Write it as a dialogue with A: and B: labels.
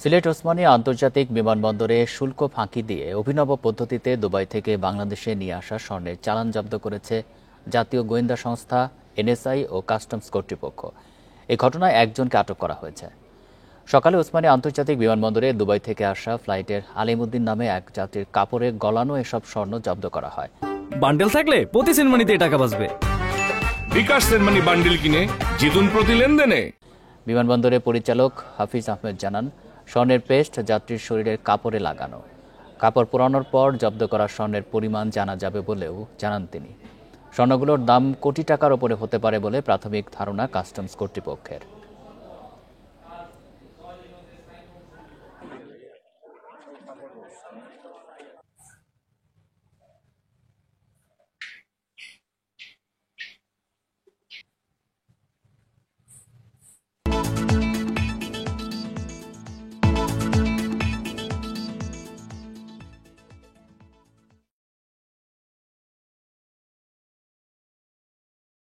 A: সিলেট ওসমানী আন্তর্জাতিক বিমানবন্দরে শুল্ক ফাঁকি দিয়ে অভিনব পদ্ধতিতে দুবাই থেকে বাংলাদেশে নিয়ে আসা স্বর্ণের চালান জব্দ করেছে জাতীয় গোয়েন্দা সংস্থা এনএসআই ও কাস্টমস কর্তৃপক্ষ। এই ঘটনায় একজনকে আটক করা হয়েছে। সকালে ওসমানী আন্তর্জাতিক বিমানবন্দরে দুবাই থেকে আসা ফ্লাইটের আলিমুদ্দিন নামে এক যাত্রীর কাপড়ে গলানো এসব স্বর্ণ জব্দ করা হয়।
B: বান্ডেল থাকলে প্রতি সেনমানিতে টাকা বাঁচবে।
C: বিকাশ সেনমানি বান্ডেল কিনে জিতুন প্রতি লেনদেনে।
A: বিমানবন্দরের পরিচালক হাফিজ আহমেদ জানান, স্বর্ণের পেস্ট যাত্রীর শরীরের কাপড়ে লাগানো। কাপড় পোড়ানোর পর জব্দ করা স্বর্ণের পরিমাণ জানা যাবে বলেও জানান তিনি। স্বর্ণগুলোর দাম কোটি টাকার ওপরে হতে পারে বলে প্রাথমিক ধারণা কাস্টমস কর্তৃপক্ষের।